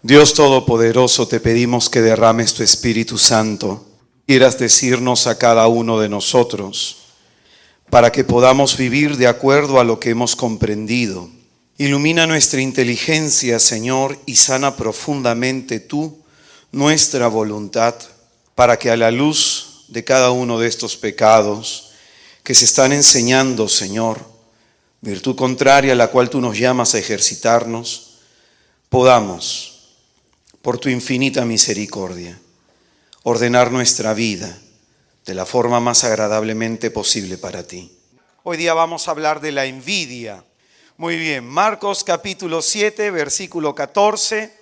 Dios Todopoderoso, te pedimos que derrames tu Espíritu Santo, quieras decirnos a cada uno de nosotros, para que podamos vivir de acuerdo a lo que hemos comprendido. Ilumina nuestra inteligencia, Señor, y sana profundamente tú nuestra voluntad, para que a la luz de cada uno de estos pecados que se están enseñando, Señor, virtud contraria a la cual tú nos llamas a ejercitarnos, podamos, por tu infinita misericordia, ordenar nuestra vida de la forma más agradablemente posible para ti. Hoy día vamos a hablar de la envidia. Muy bien, Marcos capítulo 7, versículo 14,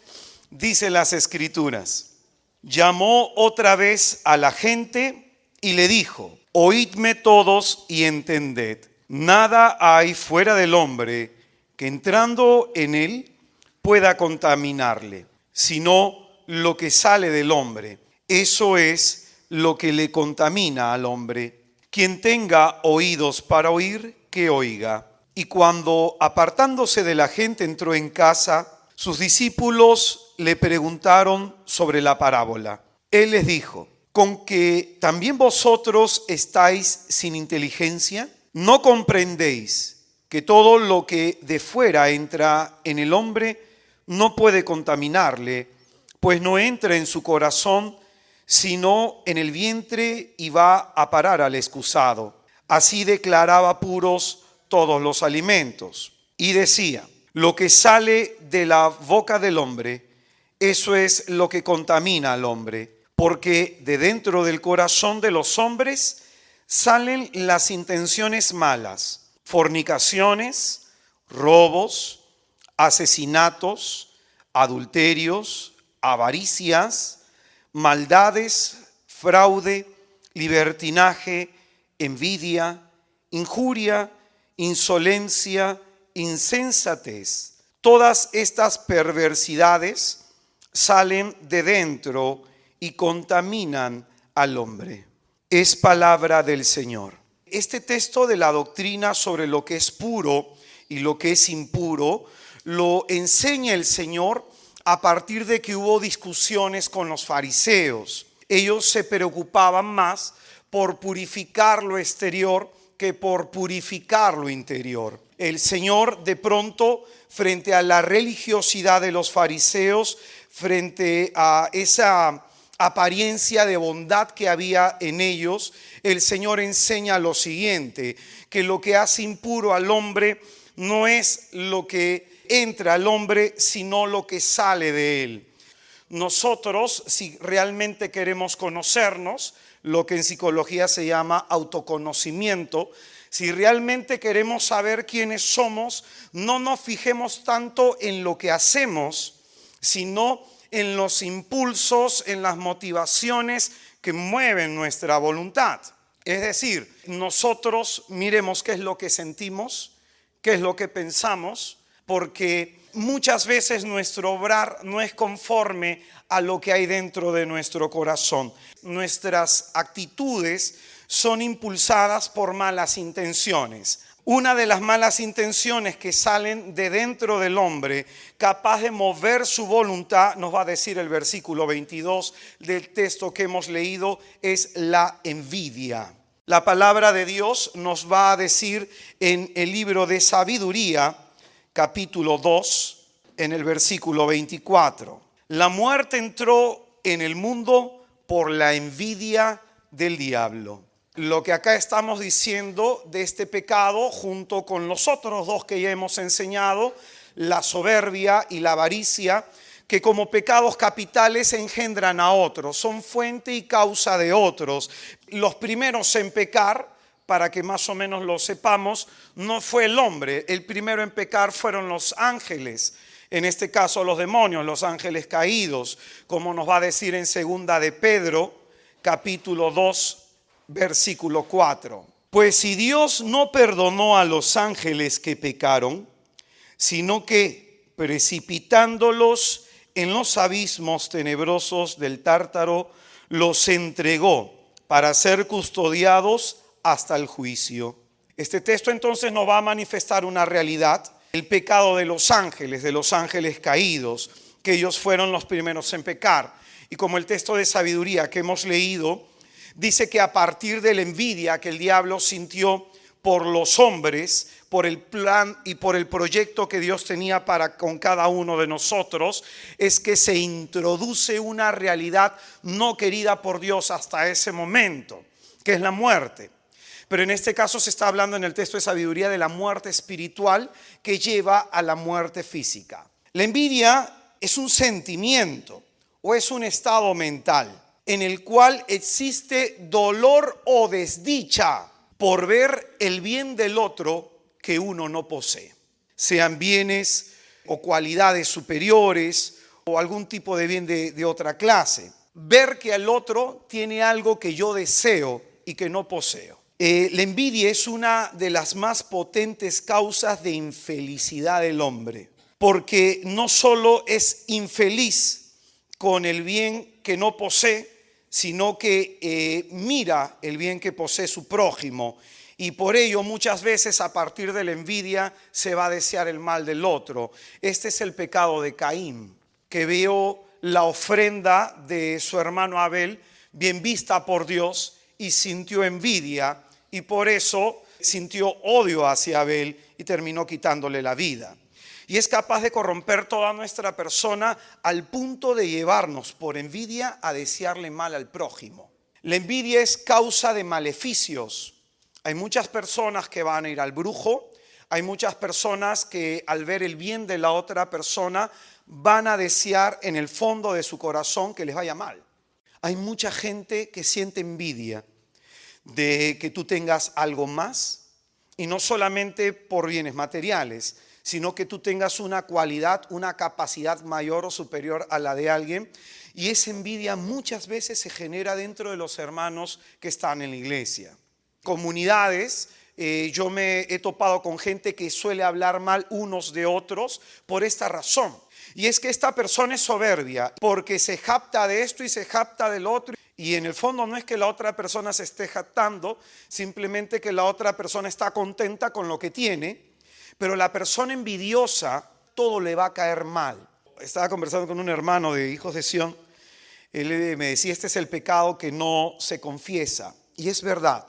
dice las Escrituras: llamó otra vez a la gente y le dijo: oídme todos y entended, nada hay fuera del hombre que entrando en él pueda contaminarle, sino lo que sale del hombre. Eso es lo que le contamina al hombre. Quien tenga oídos para oír, que oiga. Y cuando, apartándose de la gente, entró en casa, sus discípulos le preguntaron sobre la parábola. Él les dijo: ¿con que también vosotros estáis sin inteligencia? ¿No comprendéis que todo lo que de fuera entra en el hombre no puede contaminarle, pues no entra en su corazón, sino en el vientre y va a parar al excusado? Así declaraba puros todos los alimentos. Y decía: lo que sale de la boca del hombre, eso es lo que contamina al hombre, porque de dentro del corazón de los hombres salen las intenciones malas, fornicaciones, robos, asesinatos, adulterios, avaricias, maldades, fraude, libertinaje, envidia, injuria, insolencia, insensatez. Todas estas perversidades salen de dentro y contaminan al hombre. Es palabra del Señor. Este texto de la doctrina sobre lo que es puro y lo que es impuro lo enseña el Señor a partir de que hubo discusiones con los fariseos. Ellos se preocupaban más por purificar lo exterior que por purificar lo interior. El Señor, de pronto, frente a la religiosidad de los fariseos, frente a esa apariencia de bondad que había en ellos, el Señor enseña lo siguiente: que lo que hace impuro al hombre no es lo que entra al hombre, sino lo que sale de él. Nosotros, si realmente queremos conocernos, lo que en psicología se llama autoconocimiento, si realmente queremos saber quiénes somos, no nos fijemos tanto en lo que hacemos, sino en los impulsos, en las motivaciones que mueven nuestra voluntad. Es decir, nosotros miremos qué es lo que sentimos, qué es lo que pensamos, porque muchas veces nuestro obrar no es conforme a lo que hay dentro de nuestro corazón. Nuestras actitudes son impulsadas por malas intenciones. Una de las malas intenciones que salen de dentro del hombre, capaz de mover su voluntad, nos va a decir el versículo 22 del texto que hemos leído, es la envidia. La palabra de Dios nos va a decir en el libro de Sabiduría, capítulo 2, en el versículo 24. La muerte entró en el mundo por la envidia del diablo. Lo que acá estamos diciendo de este pecado, junto con los otros dos que ya hemos enseñado, la soberbia y la avaricia, que como pecados capitales engendran a otros, son fuente y causa de otros. Los primeros en pecar, para que más o menos lo sepamos, no fue el hombre. El primero en pecar fueron los ángeles, en este caso los demonios, los ángeles caídos, como nos va a decir en segunda de Pedro, capítulo 2, versículo 4. Pues si Dios no perdonó a los ángeles que pecaron, sino que precipitándolos en los abismos tenebrosos del Tártaro, los entregó para ser custodiados hasta el juicio. Este texto entonces nos va a manifestar una realidad: el pecado de los ángeles caídos. que ellos fueron los primeros en pecar. Y como el texto de sabiduría que hemos leído dice que a partir de la envidia que el diablo sintió por los hombres, por el plan y por el proyecto que Dios tenía para con cada uno de nosotros, es que se introduce una realidad no querida por Dios hasta ese momento, que es la muerte. Pero en este caso se está hablando en el texto de sabiduría de la muerte espiritual que lleva a la muerte física. La envidia es un sentimiento o es un estado mental en el cual existe dolor o desdicha por ver el bien del otro que uno no posee, sean bienes o cualidades superiores o algún tipo de bien de otra clase. Ver que el otro tiene algo que yo deseo y que no poseo. La envidia es una de las más potentes causas de infelicidad del hombre, porque no solo es infeliz con el bien que no posee, sino que mira el bien que posee su prójimo, y por ello muchas veces a partir de la envidia se va a desear el mal del otro. Este es el pecado de Caín, que vio la ofrenda de su hermano Abel bien vista por Dios y sintió envidia, y por eso sintió odio hacia Abel y terminó quitándole la vida. Y es capaz de corromper toda nuestra persona al punto de llevarnos por envidia a desearle mal al prójimo. La envidia es causa de maleficios. Hay muchas personas que van a ir al brujo, hay muchas personas que al ver el bien de la otra persona van a desear en el fondo de su corazón que les vaya mal. Hay mucha gente que siente envidia de que tú tengas algo más, y no solamente por bienes materiales, sino que tú tengas una cualidad, una capacidad mayor o superior a la de alguien. Y esa envidia muchas veces se genera dentro de los hermanos que están en la iglesia. Comunidades, yo me he topado con gente que suele hablar mal unos de otros por esta razón. Y es que esta persona es soberbia porque se jacta de esto y se jacta del otro. Y en el fondo no es que la otra persona se esté jactando, simplemente que la otra persona está contenta con lo que tiene. Pero la persona envidiosa, todo le va a caer mal. Estaba conversando con un hermano de Hijos de Sión. Él me decía, este es el pecado que no se confiesa. Y es verdad,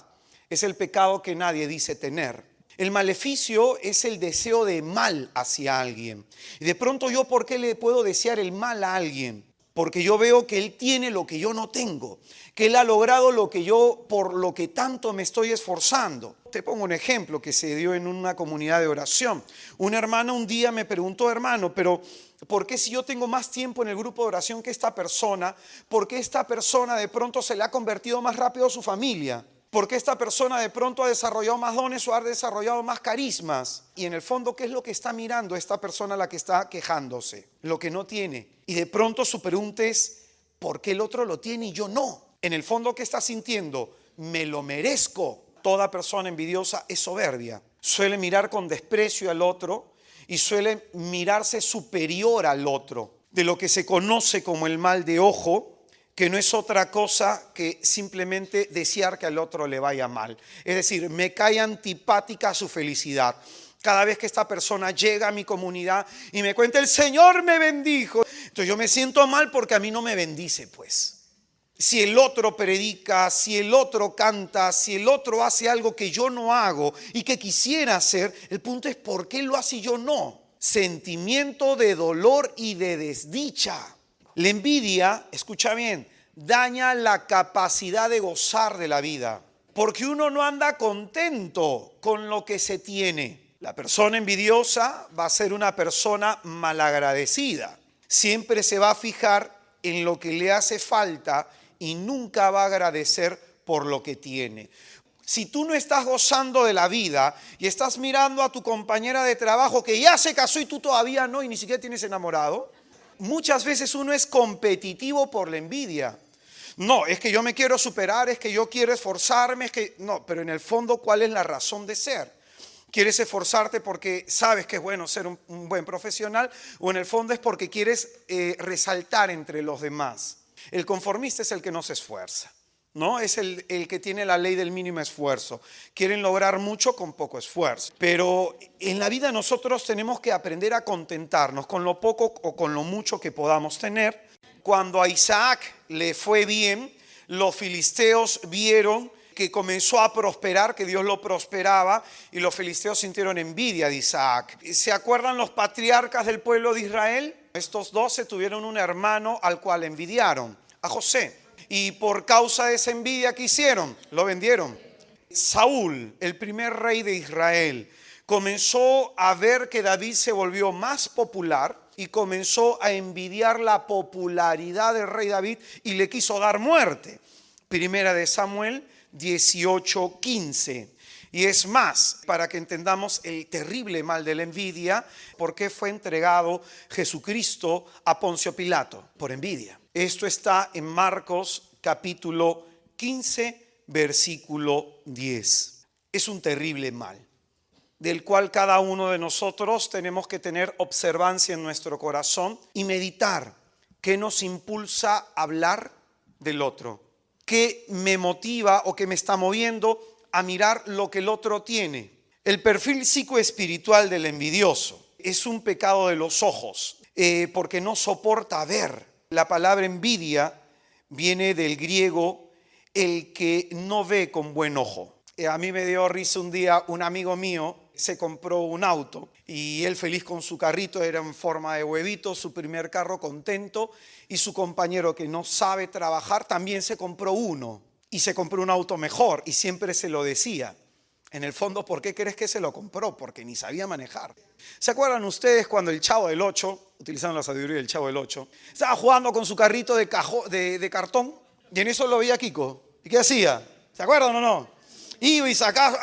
es el pecado que nadie dice tener. El maleficio es el deseo de mal hacia alguien. Y de pronto yo, ¿por qué le puedo desear el mal a alguien? Porque yo veo que él tiene lo que yo no tengo, que él ha logrado lo que yo, por lo que tanto me estoy esforzando. Te pongo un ejemplo que se dio en una comunidad de oración. Un hermano un día me preguntó, hermano, pero ¿por qué si yo tengo más tiempo en el grupo de oración que esta persona? ¿Por qué esta persona de pronto se le ha convertido más rápido a su familia? ¿Por qué esta persona de pronto ha desarrollado más dones o ha desarrollado más carismas? Y en el fondo, ¿qué es lo que está mirando esta persona, la que está quejándose? Lo que no tiene. Y de pronto su pregunta es, ¿por qué el otro lo tiene y yo no? En el fondo, ¿qué está sintiendo? Me lo merezco. Toda persona envidiosa es soberbia. Suele mirar con desprecio al otro y suele mirarse superior al otro. De lo que se conoce como el mal de ojo, que no es otra cosa que simplemente desear que al otro le vaya mal. Es decir, me cae antipática su felicidad. Cada vez que esta persona llega a mi comunidad y me cuenta, el Señor me bendijo, entonces yo me siento mal porque a mí no me bendice, pues. Si el otro predica, si el otro canta, si el otro hace algo que yo no hago y que quisiera hacer, el punto es ¿por qué lo hace y yo no? Sentimiento de dolor y de desdicha. La envidia, escucha bien, daña la capacidad de gozar de la vida, porque uno no anda contento con lo que se tiene. La persona envidiosa va a ser una persona malagradecida. Siempre se va a fijar en lo que le hace falta y nunca va a agradecer por lo que tiene. Si tú no estás gozando de la vida y estás mirando a tu compañera de trabajo que ya se casó y tú todavía no y ni siquiera tienes enamorado, muchas veces uno es competitivo por la envidia. No, es que yo me quiero superar, es que yo quiero esforzarme, es que no, pero en el fondo, ¿cuál es la razón de ser? ¿Quieres esforzarte porque sabes que es bueno ser un buen profesional? ¿O en el fondo es porque quieres resaltar entre los demás? El conformista es el que no se esfuerza. ¿no? Es el que tiene la ley del mínimo esfuerzo. Quieren lograr mucho con poco esfuerzo. Pero en la vida nosotros tenemos que aprender a contentarnos con lo poco o con lo mucho que podamos tener. Cuando a Isaac le fue bien, los filisteos vieron que comenzó a prosperar, que Dios lo prosperaba, y los filisteos sintieron envidia de Isaac. ¿Se acuerdan los patriarcas del pueblo de Israel? Estos 12 tuvieron un hermano al cual envidiaron, a José. Y por causa de esa envidia, ¿qué hicieron? Lo vendieron. Saúl, el primer rey de Israel, comenzó a ver que David se volvió más popular y comenzó a envidiar la popularidad del rey David y le quiso dar muerte. Primera de Samuel 18:15. Y es más, para que entendamos el terrible mal de la envidia, ¿por qué fue entregado Jesucristo a Poncio Pilato? Por envidia. Esto está en Marcos capítulo 15, versículo 10. Es un terrible mal, del cual cada uno de nosotros tenemos que tener observancia en nuestro corazón y meditar qué nos impulsa a hablar del otro, qué me motiva o qué me está moviendo a mirar lo que el otro tiene. El perfil psicoespiritual del envidioso es un pecado de los ojos, porque no soporta ver. La palabra envidia viene del griego el que no ve con buen ojo. A mí me dio risa un día, un amigo mío se compró un auto y él feliz con su carrito, era en forma de huevito, su primer carro, contento, y su compañero que no sabe trabajar también se compró uno y se compró un auto mejor y siempre se lo decía. En el fondo, ¿por qué crees que se lo compró? Porque ni sabía manejar. ¿Se acuerdan ustedes cuando el Chavo del Ocho, utilizando la sabiduría del Chavo del Ocho, estaba jugando con su carrito de cartón y en eso lo veía Kiko? ¿Y qué hacía? ¿Se acuerdan o no? Iba y sacaba.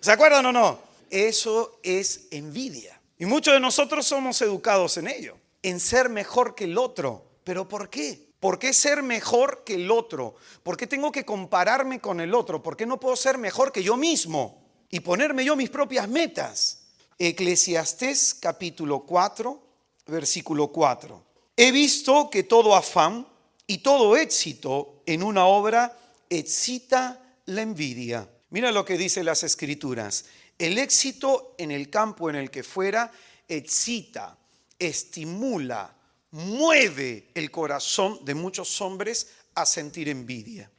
¿Se acuerdan o no? Eso es envidia. Y muchos de nosotros somos educados en ello, en ser mejor que el otro. ¿Pero por qué? ¿Por qué ser mejor que el otro? ¿Por qué tengo que compararme con el otro? ¿Por qué no puedo ser mejor que yo mismo y ponerme yo mis propias metas? Eclesiastés capítulo 4, versículo 4. He visto que todo afán y todo éxito en una obra excita la envidia. Mira lo que dice las Escrituras. El éxito en el campo en el que fuera excita, estimula, mueve el corazón de muchos hombres a sentir envidia.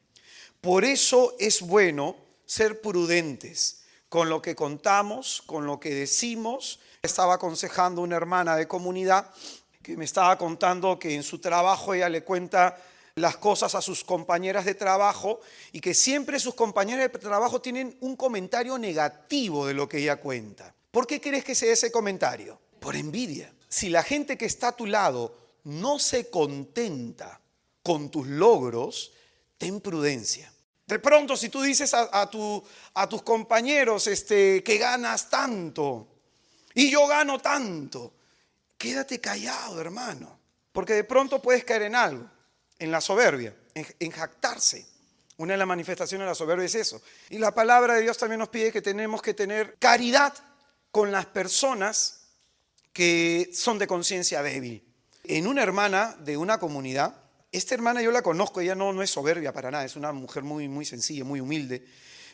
Por eso es bueno ser prudentes con lo que contamos, con lo que decimos. Estaba aconsejando una hermana de comunidad que me estaba contando que en su trabajo ella le cuenta las cosas a sus compañeras de trabajo y que siempre sus compañeras de trabajo tienen un comentario negativo de lo que ella cuenta. ¿Por qué crees que sea ese comentario? Por envidia. Si la gente que está a tu lado no se contenta con tus logros, ten prudencia. De pronto, si tú dices a tus compañeros que ganas tanto y yo gano tanto, quédate callado, hermano, porque de pronto puedes caer en algo, en la soberbia, en jactarse. Una de las manifestaciones de la soberbia es eso. Y la palabra de Dios también nos pide que tenemos que tener caridad con las personas que son de conciencia débil. En una hermana de una comunidad, esta hermana yo la conozco, ella no es soberbia para nada, es una mujer muy, muy sencilla, muy humilde,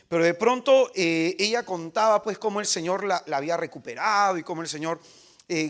pero de pronto ella contaba pues cómo el Señor la había recuperado y cómo el Señor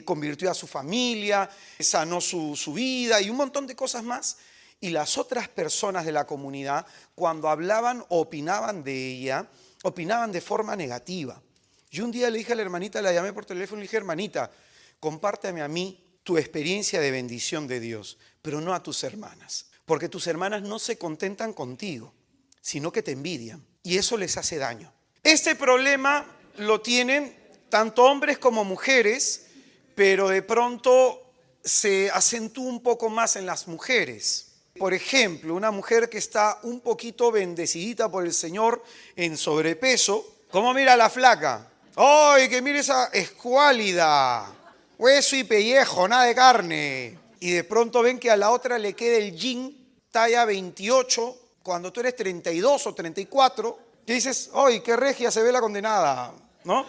convirtió a su familia, sanó su vida y un montón de cosas más. Y las otras personas de la comunidad, cuando hablaban o opinaban de ella, opinaban de forma negativa. Yo un día le dije a la hermanita, la llamé por teléfono y le dije, hermanita, compárteme a mí tu experiencia de bendición de Dios, pero no a tus hermanas, porque tus hermanas no se contentan contigo, sino que te envidian y eso les hace daño. Este problema lo tienen tanto hombres como mujeres, pero de pronto se acentúa un poco más en las mujeres. Por ejemplo, una mujer que está un poquito bendecidita por el Señor en sobrepeso, ¿cómo mira a la flaca? ¡Ay, que mire esa escuálida! Hueso y pellejo, nada de carne. Y de pronto ven que a la otra le queda el jean talla 28, cuando tú eres 32 o 34, y dices, ¡ay, qué regia se ve la condenada! ¿No?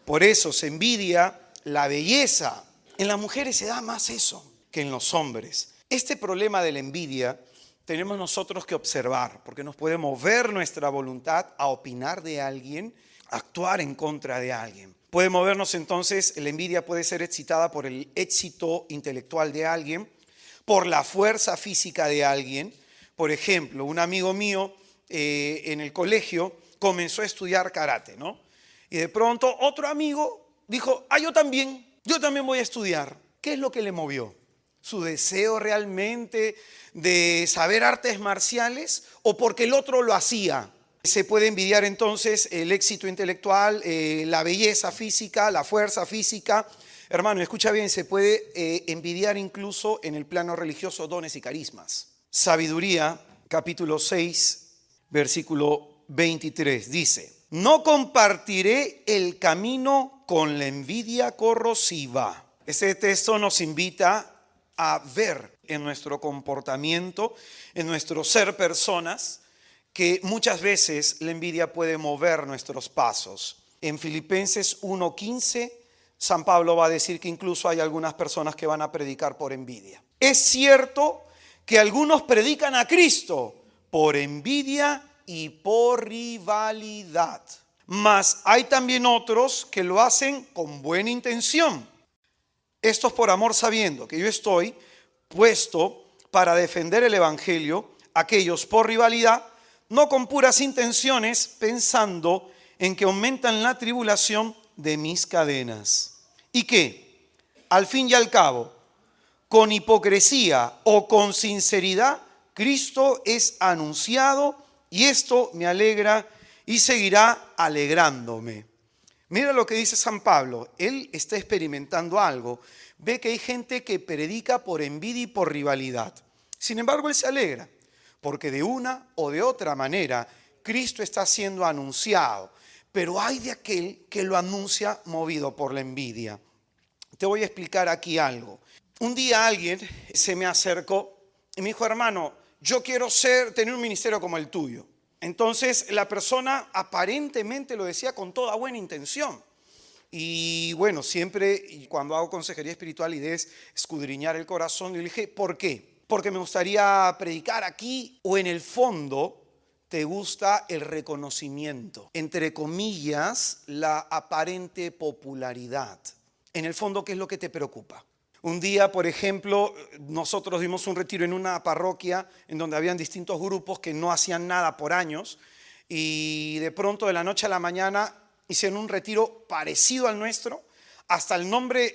Por eso se envidia la belleza. En las mujeres se da más eso que en los hombres. Este problema de la envidia tenemos nosotros que observar, porque nos puede mover nuestra voluntad a opinar de alguien, a actuar en contra de alguien. Puede movernos entonces, la envidia puede ser excitada por el éxito intelectual de alguien, por la fuerza física de alguien. Por ejemplo, un amigo mío en el colegio comenzó a estudiar karate, ¿no? Y de pronto otro amigo dijo, yo también voy a estudiar. ¿Qué es lo que le movió? ¿Su deseo realmente de saber artes marciales o porque el otro lo hacía? Se puede envidiar entonces el éxito intelectual, la belleza física, la fuerza física. Hermano, escucha bien, se puede envidiar incluso en el plano religioso dones y carismas. Sabiduría, capítulo 6, versículo 23, dice: no compartiré el camino con la envidia corrosiva. Este texto nos invita a ver en nuestro comportamiento, en nuestro ser personas, que muchas veces la envidia puede mover nuestros pasos. En Filipenses 1:15, San Pablo va a decir que incluso hay algunas personas que van a predicar por envidia. Es cierto que algunos predican a Cristo por envidia y por rivalidad, mas hay también otros que lo hacen con buena intención. Estos por amor, sabiendo que yo estoy puesto para defender el evangelio, aquellos por rivalidad, no con puras intenciones, pensando en que aumentan la tribulación de mis cadenas. Y que, al fin y al cabo, con hipocresía o con sinceridad, Cristo es anunciado, y esto me alegra y seguirá alegrándome. Mira lo que dice San Pablo. Él está experimentando algo. Ve que hay gente que predica por envidia y por rivalidad. Sin embargo, él se alegra, porque de una o de otra manera Cristo está siendo anunciado. Pero hay de aquel que lo anuncia movido por la envidia. Te voy a explicar aquí algo. Un día alguien se me acercó y me dijo: hermano, yo quiero tener un ministerio como el tuyo. Entonces la persona aparentemente lo decía con toda buena intención. Y bueno, siempre cuando hago consejería espiritual, la idea es escudriñar el corazón. Y le dije: ¿por qué? Porque me gustaría predicar aquí, o en el fondo te gusta el reconocimiento, entre comillas, la aparente popularidad. En el fondo, ¿qué es lo que te preocupa? Un día, por ejemplo, nosotros dimos un retiro en una parroquia en donde habían distintos grupos que no hacían nada por años, y de pronto, de la noche a la mañana, hicieron un retiro parecido al nuestro. Hasta el nombre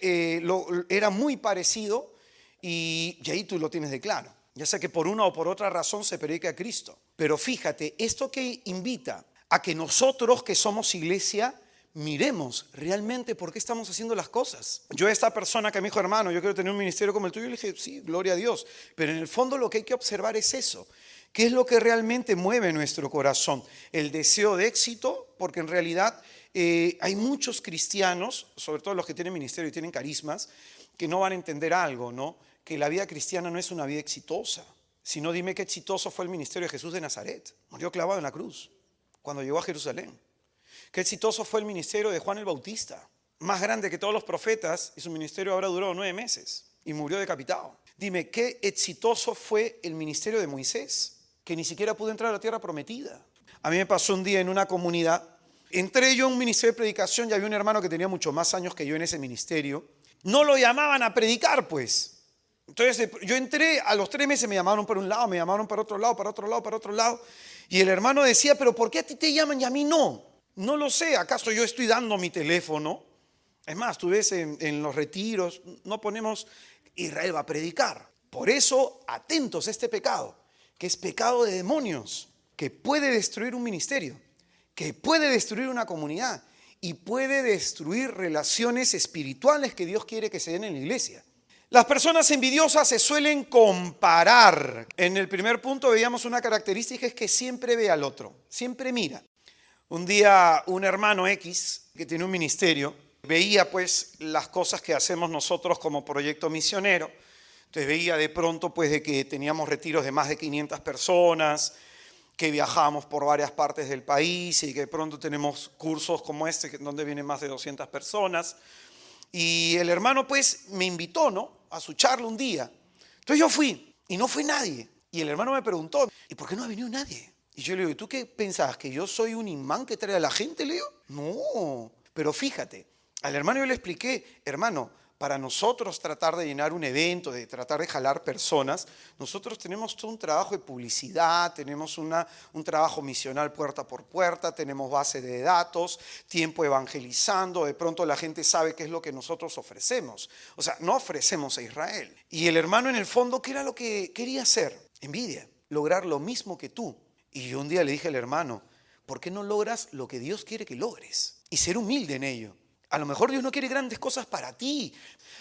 era muy parecido, y ahí tú lo tienes de claro. Ya sea que por una o por otra razón se predica a Cristo. Pero fíjate, esto que invita a que nosotros, que somos iglesia, miremos realmente por qué estamos haciendo las cosas. Yo a esta persona que me dijo: hermano, yo quiero tener un ministerio como el tuyo, le dije: sí, gloria a Dios. Pero en el fondo lo que hay que observar es eso. ¿Qué es lo que realmente mueve nuestro corazón? El deseo de éxito, porque en realidad hay muchos cristianos, sobre todo los que tienen ministerio y tienen carismas, que no van a entender algo, ¿no? Que la vida cristiana no es una vida exitosa. Si no, dime qué exitoso fue el ministerio de Jesús de Nazaret. Murió clavado en la cruz cuando llegó a Jerusalén. Qué exitoso fue el ministerio de Juan el Bautista, más grande que todos los profetas, y su ministerio habrá durado 9 meses y murió decapitado. Dime, qué exitoso fue el ministerio de Moisés, que ni siquiera pudo entrar a la tierra prometida. A mí me pasó un día en una comunidad, entré yo a un ministerio de predicación y había un hermano que tenía mucho más años que yo en ese ministerio. No lo llamaban a predicar, pues. Entonces yo entré, a los 3 meses me llamaron para un lado, me llamaron para otro lado, para otro lado, para otro lado. Y el hermano decía: pero ¿por qué a ti te llaman y a mí no? No lo sé, ¿acaso yo estoy dando mi teléfono? Es más, tú ves en los retiros, no ponemos Israel va a predicar. Por eso, atentos a este pecado, que es pecado de demonios, que puede destruir un ministerio, que puede destruir una comunidad y puede destruir relaciones espirituales que Dios quiere que se den en la iglesia. Las personas envidiosas se suelen comparar. En el primer punto veíamos una característica, es que siempre ve al otro, siempre mira. Un día un hermano X que tiene un ministerio veía pues las cosas que hacemos nosotros como proyecto misionero. Entonces veía de pronto pues de que teníamos retiros de más de 500 personas, que viajamos por varias partes del país y que de pronto tenemos cursos como este donde vienen más de 200 personas. Y el hermano pues me invitó, ¿no?, a su charla un día. Entonces yo fui y no fue nadie. Y el hermano me preguntó, ¿y por qué no ha venido nadie? Y yo le digo, ¿y tú qué pensabas? ¿Que yo soy un imán que trae a la gente? Le digo, no. Pero fíjate, al hermano yo le expliqué, hermano, para nosotros tratar de llenar un evento, de tratar de jalar personas, nosotros tenemos todo un trabajo de publicidad, tenemos un trabajo misional puerta por puerta, tenemos base de datos, tiempo evangelizando, de pronto la gente sabe qué es lo que nosotros ofrecemos. O sea, no ofrecemos a Israel. Y el hermano en el fondo, ¿qué era lo que quería hacer? Envidia, lograr lo mismo que tú. Y yo un día le dije al hermano, ¿por qué no logras lo que Dios quiere que logres? Y ser humilde en ello. A lo mejor Dios no quiere grandes cosas para ti.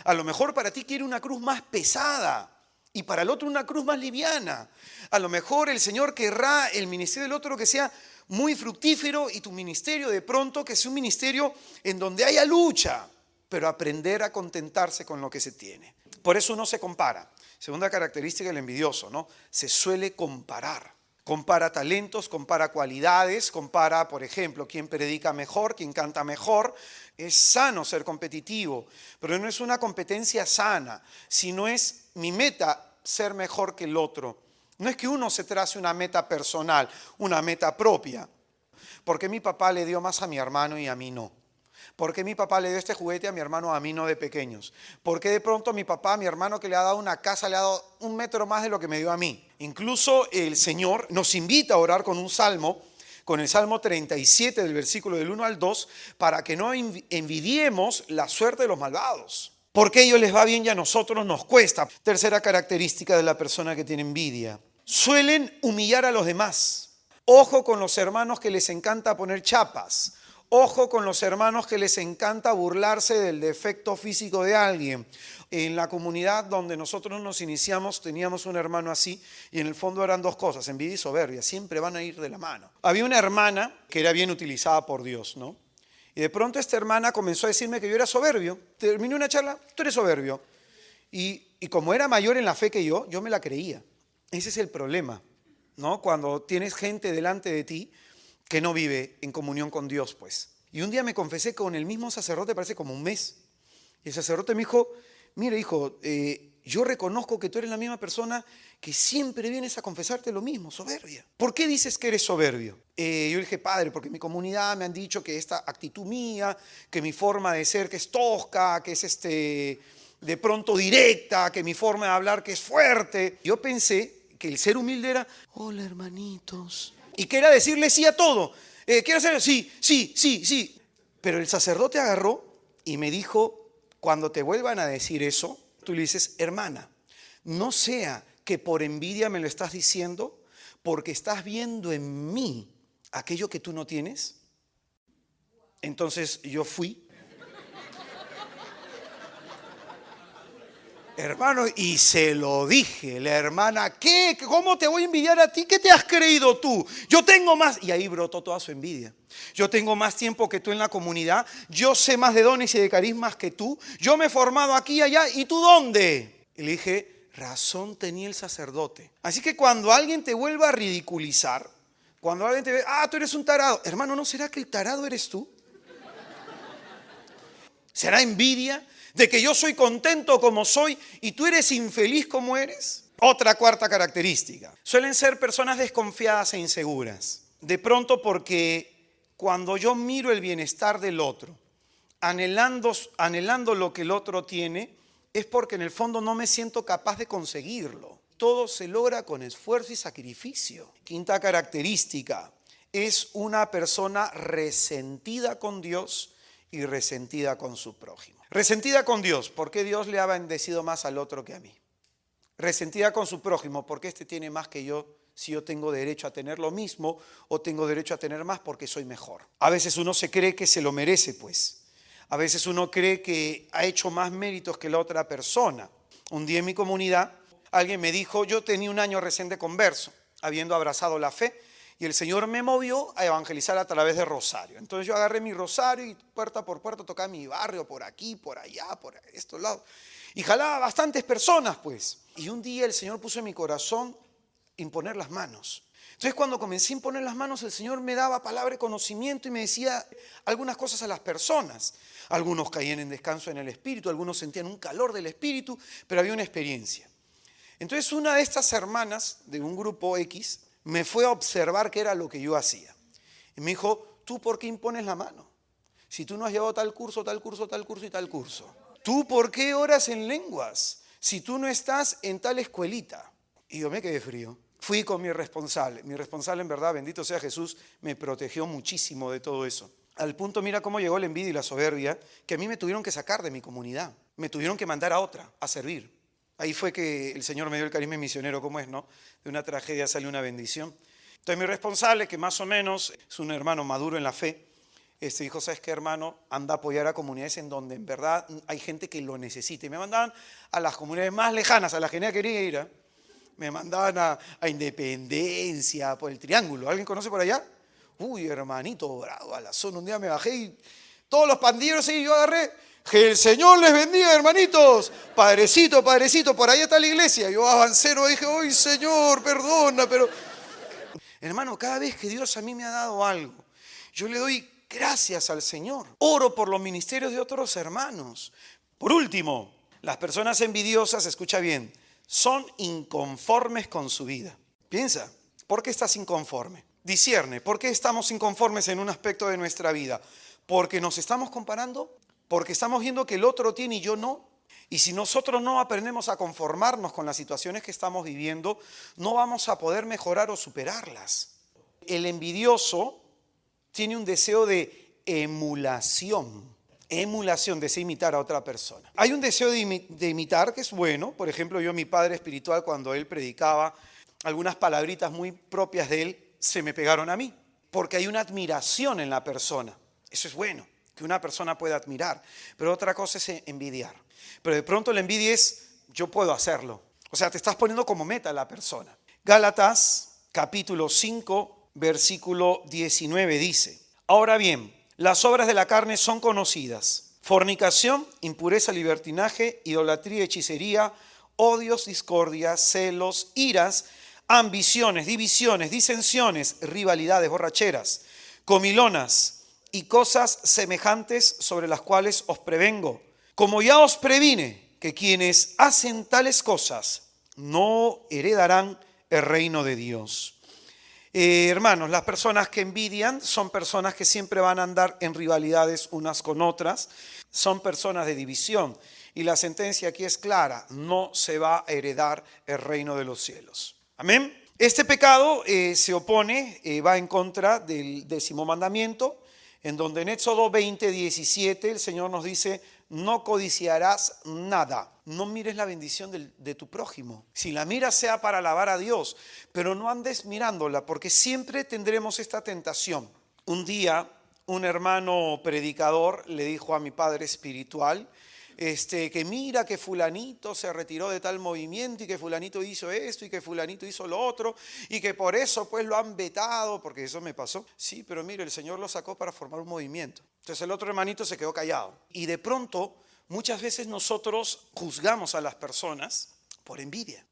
A lo mejor para ti quiere una cruz más pesada y para el otro una cruz más liviana. A lo mejor el Señor querrá el ministerio del otro que sea muy fructífero y tu ministerio de pronto que sea un ministerio en donde haya lucha, pero aprender a contentarse con lo que se tiene. Por eso uno se compara. Segunda característica del envidioso, ¿no? Se suele comparar. Compara talentos, compara cualidades, compara, por ejemplo, quién predica mejor, quién canta mejor. Es sano ser competitivo, pero no es una competencia sana, sino es mi meta ser mejor que el otro. No es que uno se trace una meta personal, una meta propia. ¿Por qué mi papá le dio más a mi hermano y a mí no? ¿Por qué mi papá le dio este juguete a mi hermano, a mí no de pequeños? ¿Por qué de pronto mi papá, a mi hermano que le ha dado una casa, le ha dado 1 metro más de lo que me dio a mí? Incluso el Señor nos invita a orar con un salmo, con el Salmo 37 del versículo del 1 al 2, para que no envidiemos la suerte de los malvados. Porque a ellos les va bien y a nosotros nos cuesta. Tercera característica de la persona que tiene envidia. Suelen humillar a los demás. Ojo con los hermanos que les encanta poner chapas. Ojo con los hermanos que les encanta burlarse del defecto físico de alguien. En la comunidad donde nosotros nos iniciamos teníamos un hermano así y en el fondo eran 2 cosas, envidia y soberbia, siempre van a ir de la mano. Había una hermana que era bien utilizada por Dios, ¿no? Y de pronto esta hermana comenzó a decirme que yo era soberbio. Terminé una charla, tú eres soberbio. Y como era mayor en la fe que yo me la creía. Ese es el problema, ¿no? Cuando tienes gente delante de ti que no vive en comunión con Dios, pues. Y un día me confesé con el mismo sacerdote, parece como un mes. Y el sacerdote me dijo, mira hijo, yo reconozco que tú eres la misma persona que siempre vienes a confesarte lo mismo, soberbia. ¿Por qué dices que eres soberbio? Yo le dije, padre, porque en mi comunidad me han dicho que esta actitud mía, que mi forma de ser que es tosca, que es de pronto directa, que mi forma de hablar que es fuerte. Yo pensé que el ser humilde era, hola hermanitos. Y que era decirle sí a todo. ¿Quiero hacer? Sí, sí, sí, sí. Pero el sacerdote agarró y me dijo, cuando te vuelvan a decir eso, tú le dices, hermana, no sea que por envidia me lo estás diciendo porque estás viendo en mí aquello que tú no tienes. Entonces yo fui, hermano, y se lo dije, la hermana, ¿qué? ¿Cómo te voy a envidiar a ti? ¿Qué te has creído tú? Yo tengo más. Y ahí brotó toda su envidia. Yo tengo más tiempo que tú en la comunidad. Yo sé más de dones y de carismas que tú. Yo me he formado aquí y allá. ¿Y tú dónde? Y le dije, razón tenía el sacerdote. Así que cuando alguien te vuelva a ridiculizar, cuando alguien te ve, tú eres un tarado. Hermano, ¿no será que el tarado eres tú? ¿Será envidia de que yo soy contento como soy y tú eres infeliz como eres? Otra cuarta característica. Suelen ser personas desconfiadas e inseguras. De pronto porque cuando yo miro el bienestar del otro, anhelando lo que el otro tiene, es porque en el fondo no me siento capaz de conseguirlo. Todo se logra con esfuerzo y sacrificio. Quinta característica. Es una persona resentida con Dios y resentida con su prójimo. Resentida con Dios, porque Dios le ha bendecido más al otro que a mí. Resentida con su prójimo, porque este tiene más que yo, si yo tengo derecho a tener lo mismo o tengo derecho a tener más porque soy mejor. A veces uno se cree que se lo merece, pues. A veces uno cree que ha hecho más méritos que la otra persona. Un día en mi comunidad, alguien me dijo, yo tenía 1 año recién de converso, habiendo abrazado la fe, y el Señor me movió a evangelizar a través de rosario. Entonces yo agarré mi rosario y puerta por puerta tocaba mi barrio, por aquí, por allá, por estos lados. Y jalaba bastantes personas, pues. Y un día el Señor puso en mi corazón imponer las manos. Entonces cuando comencé a imponer las manos, el Señor me daba palabra de conocimiento y me decía algunas cosas a las personas. Algunos caían en descanso en el Espíritu, algunos sentían un calor del Espíritu, pero había una experiencia. Entonces una de estas hermanas de un grupo X me fue a observar qué era lo que yo hacía. Y me dijo, ¿tú por qué impones la mano? Si tú no has llevado tal curso, tal curso, tal curso y tal curso. ¿Tú por qué oras en lenguas? Si tú no estás en tal escuelita. Y yo me quedé frío. Fui con mi responsable. Mi responsable, en verdad, bendito sea Jesús, me protegió muchísimo de todo eso. Al punto, mira cómo llegó la envidia y la soberbia, que a mí me tuvieron que sacar de mi comunidad. Me tuvieron que mandar a otra, a servir. Ahí fue que el Señor me dio el carisma misionero, como es, ¿no? De una tragedia sale una bendición. Entonces mi responsable, que más o menos es un hermano maduro en la fe, dijo, ¿sabes qué, hermano? Anda a apoyar a comunidades en donde en verdad hay gente que lo necesita. Y me mandaban a las comunidades más lejanas, a las que nadie quería ir. Me mandaban a Independencia, por el Triángulo. ¿Alguien conoce por allá? Uy, hermanito, bravo, a la zona. Un día me bajé y todos los pandilleros y yo agarré. Que el Señor les bendiga, hermanitos. Padrecito, padrecito, por ahí está la iglesia. Yo avancé, no dije, uy, Señor, perdona, pero... Hermano, cada vez que Dios a mí me ha dado algo, yo le doy gracias al Señor. Oro por los ministerios de otros hermanos. Por último, las personas envidiosas, escucha bien, son inconformes con su vida. Piensa, ¿por qué estás inconforme? Discierne, ¿por qué estamos inconformes en un aspecto de nuestra vida? ¿Porque nos estamos comparando? ¿Porque estamos viendo que el otro tiene y yo no? Y si nosotros no aprendemos a conformarnos con las situaciones que estamos viviendo, no vamos a poder mejorar o superarlas. El envidioso tiene un deseo de emulación. Emulación, desea imitar a otra persona. Hay un deseo de imitar que es bueno. Por ejemplo, yo, mi padre espiritual, cuando él predicaba, algunas palabritas muy propias de él se me pegaron a mí. Porque hay una admiración en la persona. Eso es bueno, que una persona pueda admirar. Pero otra cosa es envidiar. Pero de pronto la envidia es, yo puedo hacerlo. O sea, te estás poniendo como meta a la persona. Gálatas, capítulo 5, versículo 19 dice, ahora bien, las obras de la carne son conocidas. Fornicación, impureza, libertinaje, idolatría, hechicería, odios, discordias, celos, iras, ambiciones, divisiones, disensiones, rivalidades, borracheras, comilonas y cosas semejantes sobre las cuales os prevengo. Como ya os previne que quienes hacen tales cosas no heredarán el reino de Dios. Hermanos, las personas que envidian son personas que siempre van a andar en rivalidades unas con otras, son personas de división y la sentencia aquí es clara, no se va a heredar el reino de los cielos. Amén. Este pecado se opone, va en contra del 10º mandamiento, en donde en Éxodo 20:17 el Señor nos dice, no codiciarás nada. No mires la bendición de tu prójimo. Si la miras sea para alabar a Dios, pero no andes mirándola, porque siempre tendremos esta tentación. Un día, un hermano predicador le dijo a mi padre espiritual, que mira que fulanito se retiró de tal movimiento y que fulanito hizo esto y que fulanito hizo lo otro y que por eso pues lo han vetado, porque eso me pasó. Sí, pero mire, el Señor lo sacó para formar un movimiento. Entonces el otro hermanito se quedó callado. Y de pronto, muchas veces nosotros juzgamos a las personas por envidia.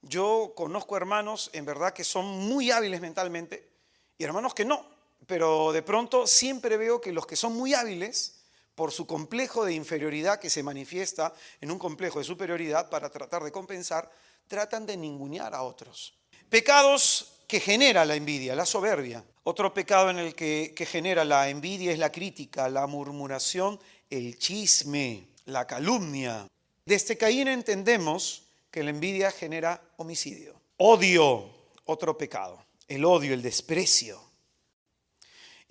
Yo conozco hermanos en verdad que son muy hábiles mentalmente y hermanos que no. Pero de pronto siempre veo que los que son muy hábiles, por su complejo de inferioridad que se manifiesta en un complejo de superioridad para tratar de compensar, tratan de ningunear a otros. Pecados que genera la envidia, la soberbia. Otro pecado en el que genera la envidia es la crítica, la murmuración, el chisme, la calumnia. Desde Caín entendemos que la envidia genera homicidio. Odio, otro pecado. El odio, el desprecio.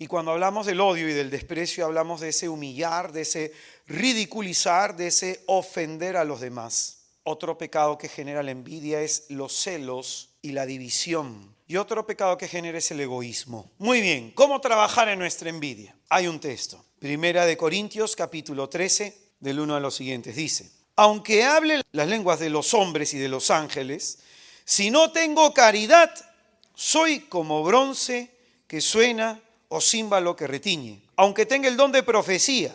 Y cuando hablamos del odio y del desprecio, hablamos de ese humillar, de ese ridiculizar, de ese ofender a los demás. Otro pecado que genera la envidia es los celos y la división. Y otro pecado que genera es el egoísmo. Muy bien, ¿cómo trabajar en nuestra envidia? Hay un texto. 1 Corintios, capítulo 13, del 1 a los siguientes. Dice, aunque hable las lenguas de los hombres y de los ángeles, si no tengo caridad, soy como bronce que suena o címbalo que retiñe. Aunque tenga el don de profecía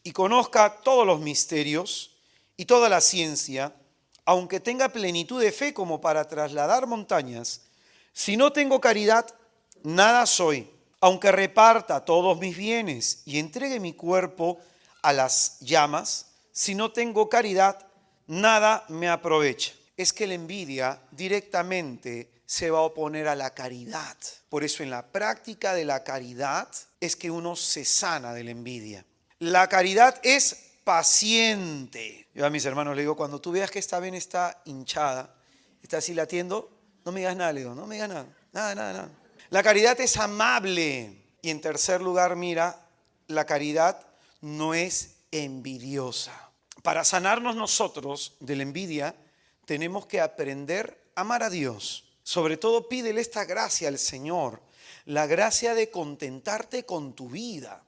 y conozca todos los misterios y toda la ciencia, aunque tenga plenitud de fe como para trasladar montañas, si no tengo caridad, nada soy. Aunque reparta todos mis bienes y entregue mi cuerpo a las llamas, si no tengo caridad, nada me aprovecha. es que la envidia directamente se va a oponer a la caridad. Por eso en la práctica de la caridad es que uno se sana de la envidia. La caridad es paciente. Yo a mis hermanos le digo, cuando tú veas que esta vena está hinchada, está así latiendo, no me digas nada, le digo, no me digas nada, nada. La caridad es amable. Y en tercer lugar, mira, la caridad no es envidiosa. Para sanarnos nosotros de la envidia, tenemos que aprender a amar a Dios. Sobre todo pídele esta gracia al Señor, la gracia de contentarte con tu vida,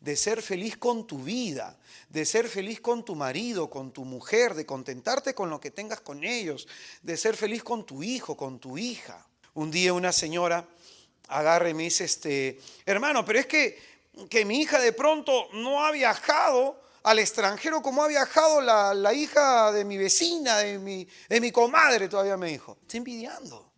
de ser feliz con tu vida, de ser feliz con tu marido, con tu mujer, de contentarte con lo que tengas con ellos, de ser feliz con tu hijo, con tu hija. Un día una señora agarra y me dice, hermano, pero es que mi hija de pronto no ha viajado al extranjero como ha viajado la hija de mi vecina, de mi comadre, todavía me dijo. Está envidiando.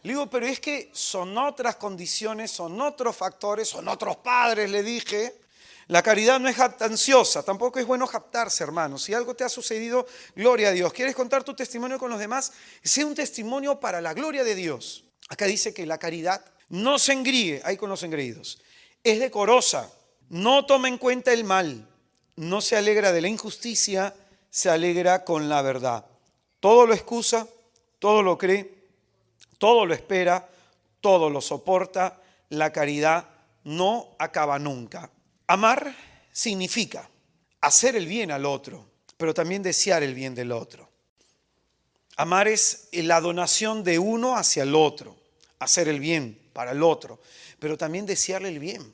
Le digo, pero es que son otras condiciones, son otros factores, son otros padres, le dije. La caridad no es jactanciosa, tampoco es bueno jactarse, hermano. Si algo te ha sucedido, gloria a Dios. ¿Quieres contar tu testimonio con los demás? Sea un testimonio para la gloria de Dios. Acá dice que la caridad no se engríe, ahí con los engreídos. Es decorosa, no toma en cuenta el mal, no se alegra de la injusticia, se alegra con la verdad. Todo lo excusa, todo lo cree, todo lo espera, todo lo soporta. La caridad no acaba nunca. Amar significa hacer el bien al otro, pero también desear el bien del otro. Amar es la donación de uno hacia el otro, hacer el bien para el otro, pero también desearle el bien.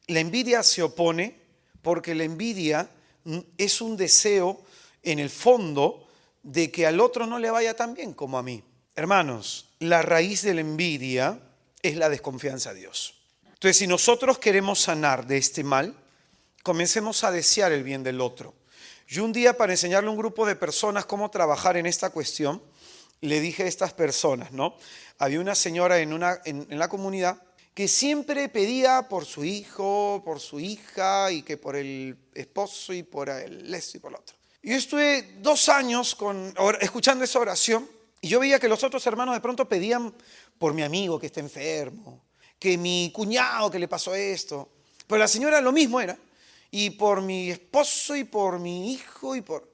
La envidia se opone porque la envidia es un deseo en el fondo de que al otro no le vaya tan bien como a mí. Hermanos, la raíz de la envidia es la desconfianza a Dios. Entonces, si nosotros queremos sanar de este mal, comencemos a desear el bien del otro. Yo un día, para enseñarle a un grupo de personas cómo trabajar en esta cuestión, le dije a estas personas, ¿no? Había una señora en la comunidad que siempre pedía por su hijo, por su hija, y que por el esposo y por el esto y por lo otro. Yo estuve 2 años escuchando esa oración y yo veía que los otros hermanos de pronto pedían por mi amigo que está enfermo, que mi cuñado que le pasó esto. Pero la señora lo mismo era. Y por mi esposo y por mi hijo y por...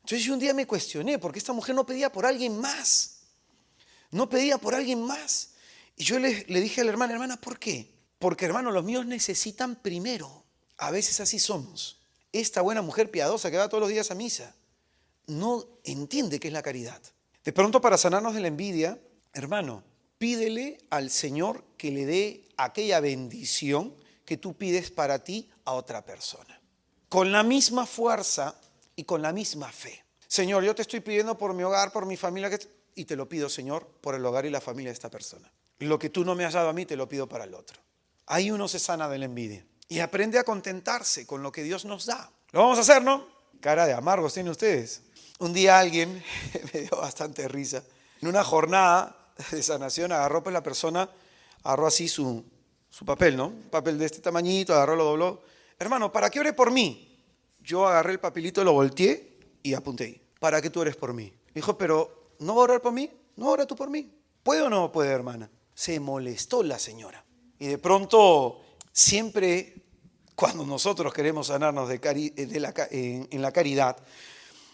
Entonces yo un día me cuestioné porque esta mujer no pedía por alguien más. No pedía por alguien más. Y yo le dije a la hermana, ¿por qué? Porque, hermano, los míos necesitan primero. A veces así somos. Esta buena mujer piadosa que va todos los días a misa no entiende qué es la caridad. De pronto, para sanarnos de la envidia, hermano, pídele al Señor que le dé aquella bendición que tú pides para ti a otra persona. Con la misma fuerza y con la misma fe. Señor, yo te estoy pidiendo por mi hogar, por mi familia, y te lo pido, Señor, por el hogar y la familia de esta persona. Lo que tú no me has dado a mí, te lo pido para el otro. Ahí uno se sana de la envidia y aprende a contentarse con lo que Dios nos da. Lo vamos a hacer, ¿no? Cara de amargos tienen ustedes. Un día alguien, me dio bastante risa, en una jornada de sanación agarró pues la persona, agarró así su papel, ¿no? Un papel de este tamañito, agarró, lo dobló. Hermano, ¿para qué ore por mí? Yo agarré el papelito, lo volteé y apunté ahí. ¿Para qué tú ores por mí? Dijo, pero ¿no va a orar por mí? No, ora tú por mí. ¿Puede o no puede, hermana? Se molestó la señora. Y de pronto, siempre cuando nosotros queremos sanarnos en la caridad,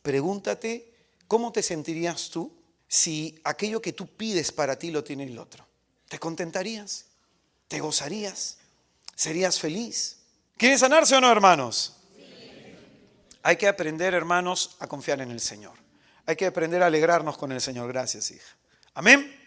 pregúntate, ¿cómo te sentirías tú si aquello que tú pides para ti lo tiene el otro? ¿Te contentarías? ¿Te gozarías? ¿Serías feliz? ¿Quieren sanarse o no, hermanos? Sí. Hay que aprender, hermanos, a confiar en el Señor. Hay que aprender a alegrarnos con el Señor. Gracias, hija. Amén.